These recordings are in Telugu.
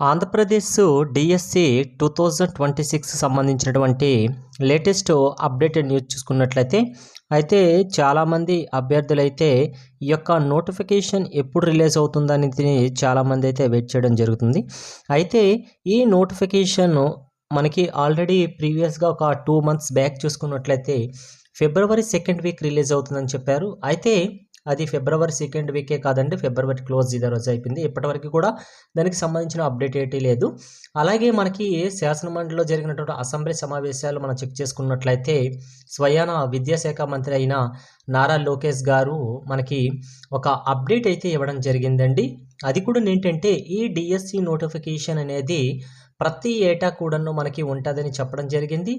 ఆంధ్రప్రదేశ్ డిఎస్సి 2026 సంబంధించినటువంటి లేటెస్ట్ అప్డేటెడ్ న్యూస్ చూసుకున్నట్లయితే చాలామంది అభ్యర్థులైతే ఈ యొక్క నోటిఫికేషన్ ఎప్పుడు రిలీజ్ అవుతుందనేది చాలామంది అయితే వెయిట్ చేయడం జరుగుతుంది. అయితే ఈ నోటిఫికేషన్ మనకి ఆల్రెడీ ప్రీవియస్గా ఒక 2 months బ్యాక్ చూసుకున్నట్లయితే ఫిబ్రవరి 2nd వీక్ రిలీజ్ అవుతుందని చెప్పారు. అయితే అది ఫిబ్రవరి 2nd వీకే కాదండి, ఫిబ్రవరి క్లోజ్ ఇదే రోజు అయిపోయింది. ఇప్పటివరకు కూడా దానికి సంబంధించిన అప్డేట్ ఏంటి లేదు. అలాగే మనకి శాసనమండలిలో జరిగినటువంటి అసెంబ్లీ సమావేశాలు మనం చెక్ చేసుకున్నట్లయితే స్వయాన విద్యాశాఖ మంత్రి అయిన నారా లోకేష్ గారు మనకి ఒక అప్డేట్ అయితే ఇవ్వడం జరిగిందండి. అది కూడా ఏంటంటే ఈ డిఎస్సి నోటిఫికేషన్ అనేది ప్రతి ఏటా కూడాను మనకి ఉంటుందని చెప్పడం జరిగింది.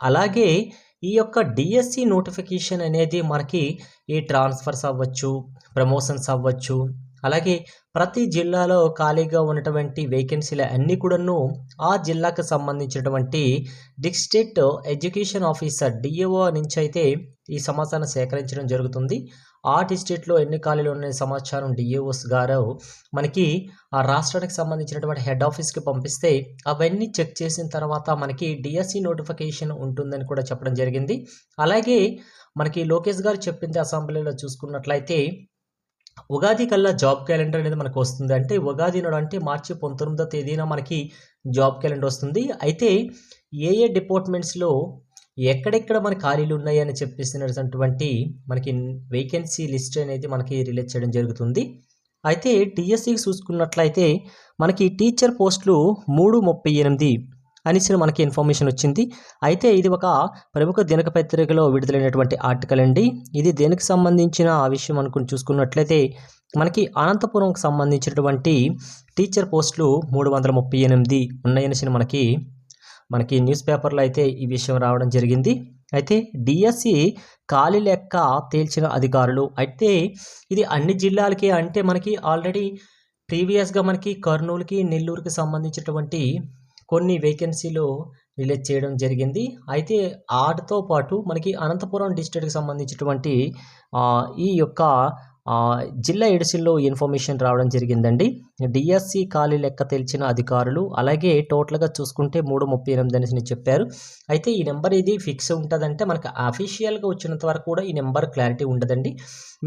అలాగే ఈ యొక్క డిఎస్సి నోటిఫికేషన్ అనేది మనకి ఈ ట్రాన్స్ఫర్స్ అవ్వచ్చు, ప్రమోషన్స్ అవ్వచ్చు, అలాగే ప్రతి జిల్లాలో ఖాళీగా ఉన్నటువంటి వేకెన్సీలు అన్నీ కూడాను ఆ జిల్లాకు సంబంధించినటువంటి డిస్ట్రిక్ట్ ఎడ్యుకేషన్ ఆఫీసర్ డిఏఓ నుంచి అయితే ఈ సమాచారం సేకరించడం జరుగుతుంది. ఆ డిస్ట్రిక్ట్లో ఎన్ని ఖాళీలు ఉన్న సమాచారం డిఏఓస్ గారు మనకి ఆ రాష్ట్రానికి సంబంధించినటువంటి హెడ్ ఆఫీస్కి పంపిస్తే అవన్నీ చెక్ చేసిన తర్వాత మనకి డిఎస్సి నోటిఫికేషన్ ఉంటుందని కూడా చెప్పడం జరిగింది. అలాగే మనకి లోకేష్ గారు చెప్పింది అసెంబ్లీలో చూసుకున్నట్లయితే ఉగాది కల్లా జాబ్ క్యాలెండర్ అనేది మనకు వస్తుంది. అంటే ఉగాది నాడు అంటే మార్చి 19వ తేదీన మనకి జాబ్ క్యాలెండర్ వస్తుంది. అయితే ఏ డిపార్ట్మెంట్స్లో ఎక్కడెక్కడ మన ఖాళీలు ఉన్నాయని చెప్పేసినటువంటి మనకి వేకెన్సీ లిస్ట్ అనేది మనకి రిలీజ్ చేయడం జరుగుతుంది. అయితే డిఎస్సికి చూసుకున్నట్లయితే మనకి టీచర్ పోస్టులు 338 అనేసి మనకి ఇన్ఫర్మేషన్ వచ్చింది. అయితే ఇది ఒక ప్రముఖ దినపత్రికలో విడుదలైనటువంటి ఆర్టికల్ అండి. ఇది దేనికి సంబంధించిన విషయం అనుకుని చూసుకున్నట్లయితే మనకి అనంతపురంకి సంబంధించినటువంటి టీచర్ పోస్టులు 338 ఉన్నాయనేసి మనకి న్యూస్ పేపర్లో అయితే ఈ విషయం రావడం జరిగింది. అయితే డిఎస్సి ఖాళీ లెక్క తేల్చిన అధికారులు అయితే ఇది అన్ని జిల్లాలకి అంటే మనకి ఆల్రెడీ ప్రీవియస్గా మనకి కర్నూలుకి, నెల్లూరుకి సంబంధించినటువంటి కొన్ని వేకెన్సీలు రిలీజ్ చేయడం జరిగింది. అయితే వాటితో పాటు మనకి అనంతపురం డిస్ట్రిక్ట్కి సంబంధించినటువంటి ఈ యొక్క జిల్లా ఎడిషన్లో ఇన్ఫర్మేషన్ రావడం జరిగిందండి. డిఎస్సి ఖాళీ లెక్క తెలిసిన అధికారులు అలాగే టోటల్గా చూసుకుంటే 338 అనేసి చెప్పారు. అయితే ఈ నెంబర్ ఇది ఫిక్స్ ఉంటుందంటే మనకి అఫీషియల్గా వచ్చినంత వరకు కూడా ఈ నెంబర్ క్లారిటీ ఉండదండి.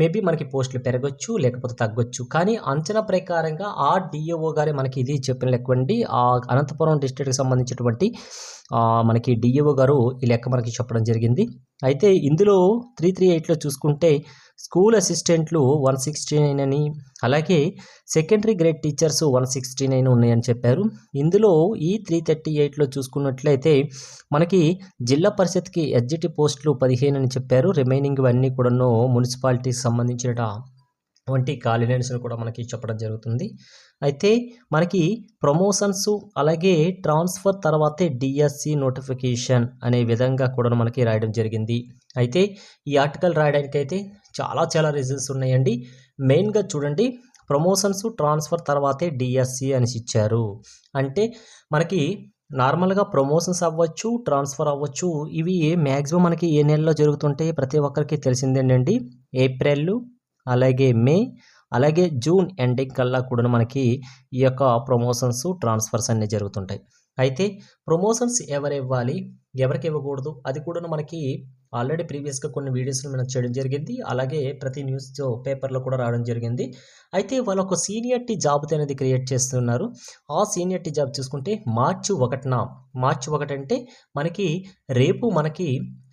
మేబీ మనకి పోస్టులు పెరగచ్చు లేకపోతే తగ్గొచ్చు. కానీ అంచనా ప్రకారంగా ఆ డిఓ గారే మనకి ఇది చెప్పిన లెక్క అండి. ఆ అనంతపురం డిస్ట్రిక్ట్కి సంబంధించినటువంటి మనకి డిఓ గారు ఈ లెక్క మనకి చెప్పడం జరిగింది. అయితే ఇందులో 338లో చూసుకుంటే స్కూల్ అసిస్టెంట్లు 169 అని, అలాగే సెకండరీ గ్రేడ్ టీచర్స్ 169 ఉన్నాయని చెప్పారు. ఇందులో ఈ 338లో చూసుకున్నట్లయితే మనకి జిల్లా పరిషత్కి ఎస్జిటి పోస్టులు 15 అని చెప్పారు. రిమైనింగ్ అన్నీ కూడాను మున్సిపాలిటీకి సంబంధించిన వంటి ఖాళీలెన్స్ కూడా మనకి చెప్పడం జరుగుతుంది. అయితే మనకి ప్రమోషన్స్ అలాగే ట్రాన్స్ఫర్ తర్వాతే డిఎస్సి నోటిఫికేషన్ అనే విధంగా కూడా మనకి రాయడం జరిగింది. అయితే ఈ ఆర్టికల్ రాయడానికి అయితే చాలా రీజన్స్ ఉన్నాయండి. మెయిన్గా చూడండి, ప్రమోషన్స్ ట్రాన్స్ఫర్ తర్వాతే డిఎస్సి అని ఇచ్చారు. అంటే మనకి నార్మల్గా ప్రమోషన్స్ అవ్వచ్చు, ట్రాన్స్ఫర్ అవ్వచ్చు. ఇవి మ్యాక్సిమం మనకి ఏ నెలలో జరుగుతుంటాయి ప్రతి ఒక్కరికి తెలిసిందేనండి. ఏప్రిల్ అలాగే మే అలాగే జూన్ ఎండింగ్ కల్లా కూడా మనకి ఈ యొక్క ప్రమోషన్స్ ట్రాన్స్ఫర్స్ అన్నీ జరుగుతుంటాయి. అయితే ప్రమోషన్స్ ఎవరు ఇవ్వాలి, ఎవరికి ఇవ్వకూడదు అది కూడా మనకి ఆల్రెడీ ప్రీవియస్గా కొన్ని వీడియోస్లో మనం చేయడం జరిగింది. అలాగే ప్రతి న్యూస్ పేపర్లో కూడా రావడం జరిగింది. అయితే వాళ్ళు ఒక సీనియారిటీ జాబితా అనేది క్రియేట్ చేస్తున్నారు. ఆ సీనియారిటీ జాబ్ చూసుకుంటే మార్చి 1 అంటే మనకి రేపు మనకి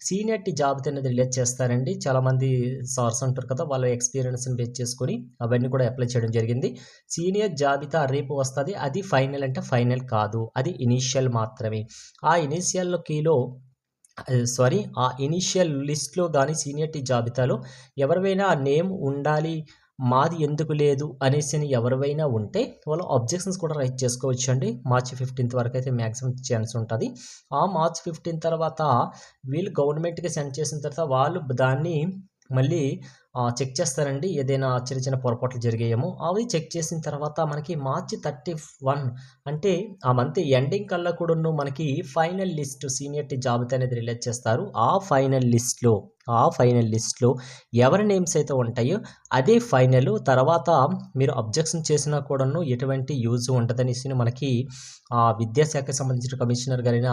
సీనియారిటీ జాబితా అనేది రిలీజ్ చేస్తారండి. చాలామంది సార్స్ ఉంటారు కదా, వాళ్ళ ఎక్స్పీరియన్స్ని బేస్ చేసుకొని అవన్నీ కూడా అప్లై చేయడం జరిగింది. సీనియర్ జాబితా రేపు వస్తుంది. అది ఫైనల్ అంటే ఫైనల్ కాదు, అది ఇనీషియల్ మాత్రమే. ఆ ఆ ఇనీషియల్ లిస్ట్లో కానీ సీనియారిటీ జాబితాలో ఎవరివైనా నేమ్ ఉండాలి, మాది ఎందుకు లేదు అనేసి ఎవరివైనా ఉంటే వాళ్ళు అబ్జెక్షన్స్ కూడా రైజ్ చేసుకోవచ్చు అండి. మార్చి 15th వరకు అయితే మ్యాక్సిమం ఛాన్స్ ఉంటుంది. ఆ మార్చి 15 తర్వాత వీళ్ళు గవర్నమెంట్కి సెండ్ చేసిన తర్వాత వాళ్ళు దాన్ని మళ్ళీ చెక్ చేస్తారండి. ఏదైనా చిన్న చిన్న పొరపాట్లు జరిగాయేమో అవి చెక్ చేసిన తర్వాత మనకి మార్చి 31 అంటే ఆ మంత్ ఎండింగ్ కల్లా కూడాను మనకి ఫైనల్ లిస్ట్ సీనియారిటీ జాబితా అనేది రిలీజ్ చేస్తారు. ఆ ఫైనల్ లిస్ట్‌లో ఎవరి నేమ్స్ అయితే ఉంటాయో అదే ఫైనల్. తర్వాత మీరు అబ్జెక్షన్ చేసినా కూడాను ఎటువంటి యూజ్ ఉండదనేసి మనకి విద్యాశాఖకు సంబంధించిన కమిషనర్ గారైన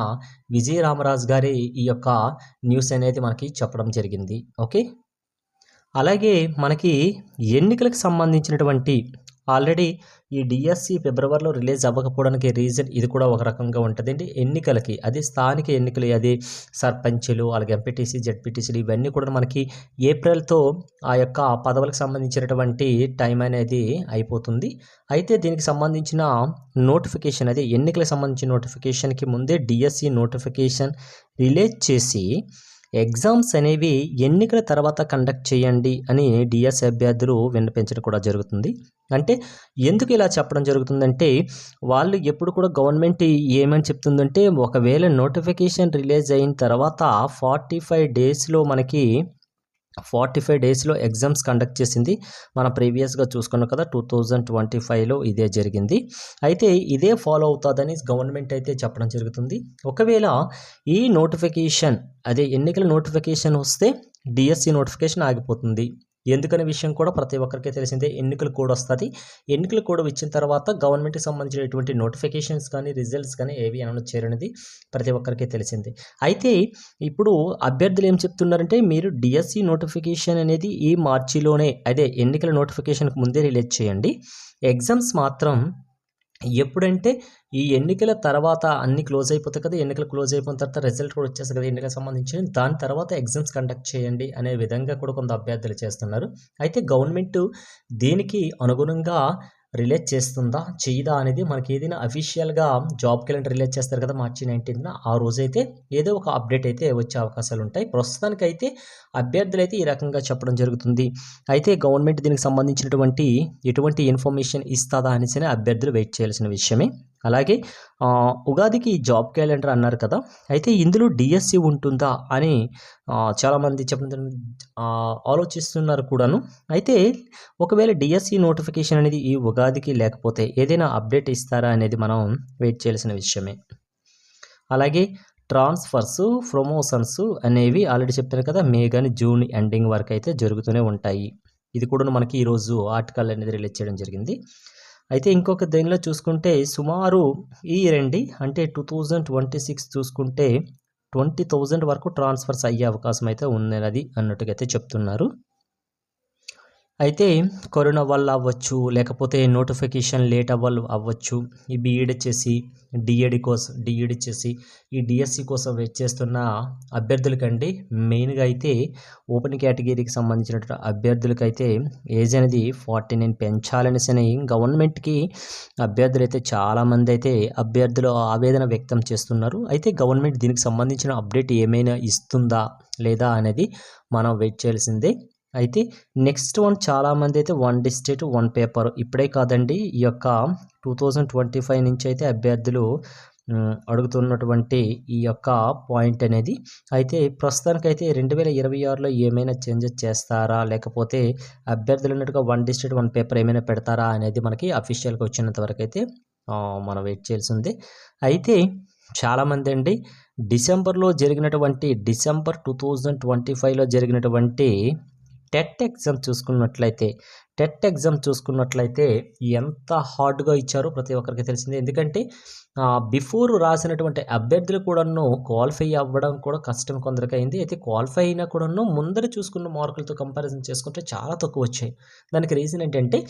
విజయ రామరాజు గారి ఈ యొక్క న్యూస్ అనేది మనకి చెప్పడం జరిగింది. ఓకే. అలాగే మనకి ఎన్నికలకు సంబంధించినటువంటి ఆల్రెడీ ఈ డిఎస్సి ఫిబ్రవరిలో రిలీజ్ అవ్వకపోవడానికి రీజన్ ఇది కూడా ఒక రకంగా ఉంటుందండి. ఎన్నికలకి అది స్థానిక ఎన్నికలు, అది సర్పంచులు, అలాగే ఎంపీటీసీ, జెడ్పీటీసీలు ఇవన్నీ కూడా మనకి ఏప్రిల్తో ఆ యొక్క పదవులకు సంబంధించినటువంటి టైం అనేది అయిపోతుంది. అయితే దీనికి సంబంధించిన నోటిఫికేషన్, అదే ఎన్నికలకు సంబంధించిన నోటిఫికేషన్కి ముందే డిఎస్సి నోటిఫికేషన్ రిలీజ్ చేసి ఎగ్జామ్స్ అనేవి ఎన్నికల తర్వాత కండక్ట్ చేయండి అని డిఎస్సి అభ్యర్థులు విన్నపించడం కూడా జరుగుతుంది. అంటే ఎందుకు ఇలా చెప్పడం జరుగుతుందంటే వాళ్ళు ఎప్పుడు కూడా గవర్నమెంట్ ఏమని చెప్తుందంటే ఒకవేళ నోటిఫికేషన్ రిలీజ్ అయిన తర్వాత 45 డేస్లో మనకి 45 డేస్లో ఎగ్జామ్స్ కండక్ట్ చేసింది. మనం ప్రీవియస్గా చూసుకున్నాం కదా, 2025లో ఇదే జరిగింది. అయితే ఇదే ఫాలో అవుతుందని గవర్నమెంట్ అయితే చెప్పడం జరుగుతుంది. ఒకవేళ ఈ నోటిఫికేషన్, అదే ఎన్నికల నోటిఫికేషన్ వస్తే డిఎస్సి నోటిఫికేషన్ ఆగిపోతుంది. ఎందుకనే విషయం కూడా ప్రతి ఒక్కరికి తెలిసిందే. ఎన్నికల కోడ్ వస్తుంది. ఎన్నికల కోడ్ ఇచ్చిన తర్వాత గవర్నమెంట్కి సంబంధించినటువంటి నోటిఫికేషన్స్ కానీ రిజల్ట్స్ కానీ ఏవి అనౌన్స్ చేయరనేది ప్రతి ఒక్కరికి తెలిసిందే. అయితే ఇప్పుడు అభ్యర్థులు ఏం చెప్తున్నారంటే మీరు డిఎస్సి నోటిఫికేషన్ అనేది ఈ మార్చిలోనే, అదే ఎన్నికల నోటిఫికేషన్కి ముందే రిలీజ్ చేయండి. ఎగ్జామ్స్ మాత్రం ఎప్పుడంటే ఈ ఎన్నికల తర్వాత అన్ని క్లోజ్ అయిపోతాయి కదా, ఎన్నికలు క్లోజ్ అయిపోయిన తర్వాత రిజల్ట్ కూడా వచ్చేస్తుంది కదా ఎన్నికలకు సంబంధించి, దాని తర్వాత ఎగ్జామ్స్ కండక్ట్ చేయండి అనే విధంగా కూడా కొంత అభ్యర్థులు చేస్తున్నారు. అయితే గవర్నమెంట్ దీనికి అనుగుణంగా రిలీజ్ చేస్తుందా చేయదా అనేది మనకి ఏదైనా అఫీషియల్గా జాబ్ క్యాలెండర్ రిలీజ్ చేస్తారు కదా మార్చి 19న, ఆ రోజైతే ఏదో ఒక అప్డేట్ అయితే వచ్చే అవకాశాలు ఉంటాయి. ప్రస్తుతానికైతే అభ్యర్థులు అయితే ఈ రకంగా చెప్పడం జరుగుతుంది. అయితే గవర్నమెంట్ దీనికి సంబంధించినటువంటి ఎటువంటి ఇన్ఫర్మేషన్ ఇస్తుందా అనేసి అభ్యర్థులు వెయిట్ చేయాల్సిన విషయమే. అలాగే ఉగాదికి జాబ్ క్యాలెండర్ అన్నారు కదా, అయితే ఇందులో డిఎస్సి ఉంటుందా అని చాలామంది చెప్పడం ఆలోచిస్తున్నారు కూడాను. అయితే ఒకవేళ డిఎస్సి నోటిఫికేషన్ అనేది ఈ ఉగాదికి లేకపోతే ఏదైనా అప్డేట్ ఇస్తారా అనేది మనం వెయిట్ చేయాల్సిన విషయమే. అలాగే ట్రాన్స్ఫర్స్, ప్రమోషన్స్ అనేవి ఆల్రెడీ చెప్పాను కదా, మే కానీ జూన్ ఎండింగ్ వరకు అయితే జరుగుతూనే ఉంటాయి. ఇది కూడా మనకి ఈరోజు ఆర్టికల్ అనేది రిలీజ్ చేయడం జరిగింది. అయితే ఇంకొక దీనిలో చూసుకుంటే సుమారు ఈ రండి అంటే 2026 చూసుకుంటే 20,000 వరకు ట్రాన్స్ఫర్స్ అయ్యే అవకాశం అయితే ఉన్నది అన్నట్టుగా అయితే చెప్తున్నారు. అయితే కరోనా వల్ల అవ్వచ్చు, లేకపోతే నోటిఫికేషన్ లేట్ అవ్వచ్చు. ఈ బీఈడి చేసి డిఈడి చేసి ఈ డిఎస్సి కోసం వెయిట్ చేస్తున్న అభ్యర్థులకండి, మెయిన్గా అయితే ఓపెన్ కేటగిరీకి సంబంధించినటువంటి అభ్యర్థులకైతే ఏజ్ అనేది 49 పెంచాలనేసి గవర్నమెంట్కి అభ్యర్థులు అయితే చాలామంది అయితే అభ్యర్థులు ఆవేదన వ్యక్తం చేస్తున్నారు. అయితే గవర్నమెంట్ దీనికి సంబంధించిన అప్డేట్ ఏమైనా ఇస్తుందా లేదా అనేది మనం వెయిట్ చేయాల్సిందే. అయితే నెక్స్ట్ వన్ చాలామంది అయితే 1 డిస్ట్రిక్ట్ 1 పేపర్ ఇప్పుడే కాదండి, ఈ యొక్క 2025 నుంచి అయితే అభ్యర్థులు అడుగుతున్నటువంటి ఈ యొక్క పాయింట్ అనేది. అయితే ప్రస్తుతానికైతే 2026లో ఏమైనా చేంజెస్ చేస్తారా, లేకపోతే అభ్యర్థులు ఉన్నట్టుగా 1 డిస్ట్రిక్ట్ 1 పేపర్ ఏమైనా పెడతారా అనేది మనకి అఫీషియల్గా వచ్చినంత వరకు అయితే మనం వెయిట్ చేయాల్సి ఉంది. అయితే చాలామంది అండి డిసెంబర్ 2025లో జరిగినటువంటి టెట్ ఎగ్జామ్ చూసుకున్నట్లయితే ఎంత హార్డ్గా ఇచ్చారో ప్రతి ఒక్కరికి తెలిసిందే. ఎందుకంటే బిఫోర్ రాసినటువంటి అభ్యర్థులు కూడాను క్వాలిఫై అవ్వడం కూడా కష్టం కొందరికి అయింది. అయితే క్వాలిఫై అయినా కూడాను ముందర చూసుకున్న మార్కులతో కంపారిజన్ చేసుకుంటే చాలా తక్కువ వచ్చాయి. దానికి రీజన్ ఏంటంటే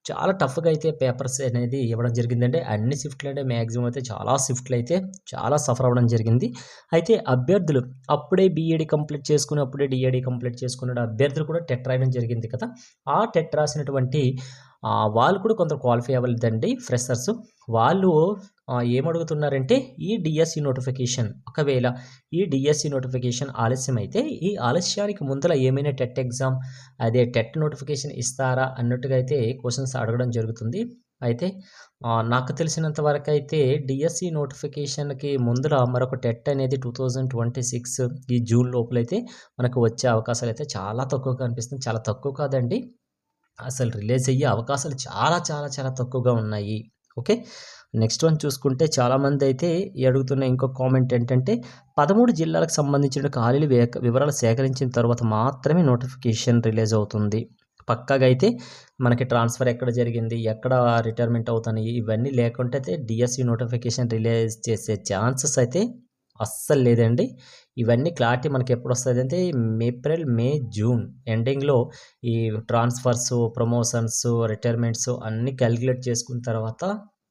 చాలా టఫ్గా అయితే పేపర్స్ అనేది ఇవ్వడం జరిగిందంటే అన్ని షిఫ్ట్లు అంటే మ్యాక్సిమం అయితే చాలా షిఫ్ట్లు అయితే చాలా సఫర్ అవ్వడం జరిగింది. అయితే అభ్యర్థులు అప్పుడే బీఈడి కంప్లీట్ చేసుకుని అప్పుడే డిఈడి కంప్లీట్ చేసుకున్న అభ్యర్థులు కూడా టెట్ రాయడం జరిగింది కదా, ఆ టెట్ రాసినటువంటి వాళ్ళు కూడా కొందరు క్వాలిఫై అవ్వలేదండి. ఫ్రెషర్స్ వాళ్ళు ఏమడుగుతున్నారంటే ఈ డిఎస్సి నోటిఫికేషన్, ఒకవేళ ఈ డిఎస్సి నోటిఫికేషన్ ఆలస్యం అయితే ఈ ఆలస్యానికి ముందర ఏమైనా టెట్ ఎగ్జామ్, అదే టెట్ నోటిఫికేషన్ ఇస్తారా అన్నట్టుగా అయితే క్వశ్చన్స్ అడగడం జరుగుతుంది. అయితే నాకు తెలిసినంత వరకైతే డిఎస్సి నోటిఫికేషన్‌కి ముందల మరొక టెట్ అనేది 2026 ఈ జూన్ లోపలైతే మనకు వచ్చే అవకాశాలైతే చాలా తక్కువగా కనిపిస్తుంది. చాలా తక్కువ కాదండి. అసలు రిలీజ్ అయ్యే అవకాశాలు చాలా చాలా చాలా తక్కువగా ఉన్నాయి. ఓకే. నెక్స్ట్ వన్ చూసుకుంటే చాలామందైతే అడుగుతున్న ఇంకో కామెంట్ ఏంటంటే 13 జిల్లాలకు సంబంధించిన ఖాళీల వివరాలు సేకరించిన తర్వాత మాత్రమే నోటిఫికేషన్ రిలీజ్ అవుతుంది. పక్కాగా అయితే మనకి ట్రాన్స్ఫర్ ఎక్కడ జరిగింది, ఎక్కడ రిటైర్మెంట్ అవుతున్నాయి ఇవన్నీ లేకుంటే అయితే డిఎస్సి నోటిఫికేషన్ రిలీజ్ చేసే ఛాన్సెస్ అయితే అస్సలు లేదండి. ఇవన్నీ క్లారిటీ మనకి ఎప్పుడొస్తదంటే ఏప్రిల్, మే, జూన్ ఎండింగ్‌లో ఈ ట్రాన్స్‌ఫర్స్, ప్రమోషన్స్, రిటైర్మెంట్స్ అన్నీ కాలిక్యులేట్ చేసుకున్న తర్వాత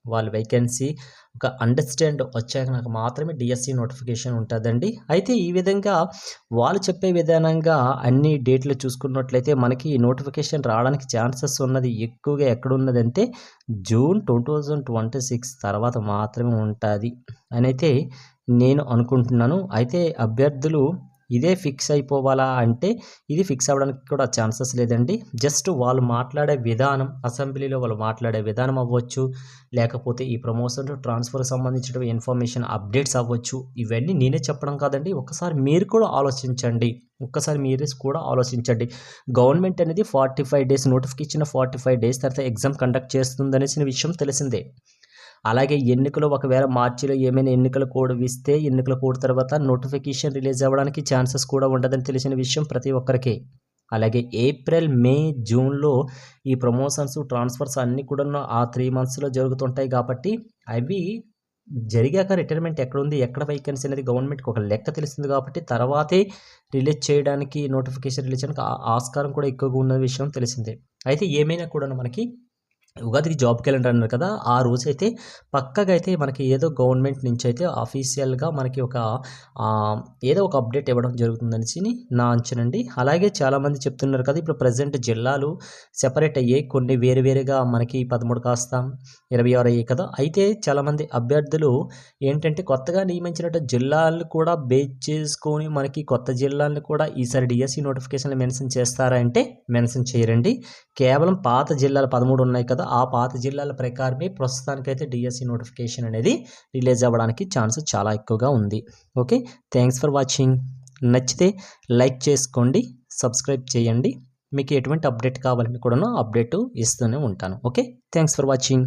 వాళ్ళ వేకెన్సీ ఒక అండర్‌స్టాండ్ వచ్చాక నాకు మాత్రమే డిఎస్సి నోటిఫికేషన్ ఉంటదండి. అయితే ఈ విధంగా వాళ్ళు చెప్పే విధానంగా అన్ని డేట్లు చూసుకున్నట్లయితే మనకి నోటిఫికేషన్ రావడానికి ఛాన్సెస్ ఉన్నది ఎక్కువగా ఎక్కడున్నదంటే జూన్ 2026 తర్వాత మాత్రమే ఉంటది అనైతే నేను అనుకుంటున్నాను. అయితే అభ్యర్థులు ఇదే ఫిక్స్ అయిపోవాలా అంటే ఇది ఫిక్స్ అవ్వడానికి కూడా ఛాన్సెస్ లేదండి. జస్ట్ వాళ్ళు మాట్లాడే విధానం, అసెంబ్లీలో వాళ్ళు మాట్లాడే విధానం అవ్వచ్చు, లేకపోతే ఈ ప్రమోషన్, ట్రాన్స్‌ఫర్‌కి సంబంధించిన ఇన్ఫర్మేషన్ అప్డేట్స్ అవ్వచ్చు. ఇవన్నీ నేనే చెప్పడం కాదండి. ఒక్కసారి మీరు కూడా ఆలోచించండి. ఒక్కసారి మీరు కూడా ఆలోచించండి. గవర్నమెంట్ అనేది 45 డేస్ నోటిఫికేషన్ 45 డేస్ తర్వాత ఎగ్జామ్ కండక్ట్ చేస్తుందనేసిన విషయం తెలిసిందే. అలాగే ఎన్నికలు ఒకవేళ మార్చిలో ఏమైనా ఎన్నికల కోడ్ ఇస్తే ఎన్నికల కోడ్ తర్వాత నోటిఫికేషన్ రిలీజ్ అవ్వడానికి ఛాన్సెస్ కూడా ఉండదని తెలిసిన విషయం ప్రతి ఒక్కరికి. అలాగే ఏప్రిల్, మే, జూన్‌లో ఈ ప్రమోషన్స్, ట్రాన్స్‌ఫర్స్ అన్నీ కూడాను ఆ 3 మంత్స్‌లో జరుగుతుంటాయి కాబట్టి అవి జరిగాక రిటైర్మెంట్ ఎక్కడుంది, ఎక్కడ వేకెన్సీ అనేది గవర్నమెంట్‌కి ఒక లెక్క తెలుస్తుంది కాబట్టి తర్వాతే రిలీజ్ చేయడానికి నోటిఫికేషన్ రిలీజ్ చేయడానికి ఆస్కారం కూడా ఎక్కువగా ఉన్న విషయం తెలిసిందే. అయితే ఏమైనా కూడాను మనకి ఉగాదికి జాబ్ క్యాలెండర్ అన్నారు కదా! ఆ రోజైతే పక్కాగా అయితే మనకి ఏదో గవర్నమెంట్ నుంచి అయితే ఆఫీషియల్‌గా మనకి ఒక ఏదో ఒక అప్డేట్ ఇవ్వడం జరుగుతుందనేసి నా అంచనండి. అలాగే చాలామంది చెప్తున్నారు కదా! ఇప్పుడు ప్రెజెంట్ జిల్లాలు సెపరేట్ అయ్యాయి. కొన్ని వేరు వేరుగా మనకి 13 కాస్త 26 అయ్యాయి కదా! అయితే చాలామంది అభ్యర్థులు ఏంటంటే కొత్తగా నియమించినట్టు జిల్లాలను కూడా బేస్ చేసుకొని మనకి కొత్త జిల్లాలను కూడా ఈసారి డిఎస్సి నోటిఫికేషన్‌లో మెన్షన్ చేస్తారా అంటే మెన్షన్ చేయరండి. కేవలం పాత జిల్లాలు 13 ఉన్నాయి కదా! ఆ పాత జిల్లాల ప్రకారమే ప్రస్తుతానికైతే డిఎస్సి నోటిఫికేషన్ అనేది రిలీజ్ అవ్వడానికి ఛాన్స్ చాలా ఎక్కువగా ఉంది. ఓకే. Thanks for watching. నచ్చితే లైక్ చేసుకోండి, సబ్స్క్రైబ్ చేయండి. మీకు ఎటువంటి అప్డేట్ కావాలని కూడాను అప్డేట్ ఇస్తూనే ఉంటాను. ఓకే. Thanks for watching.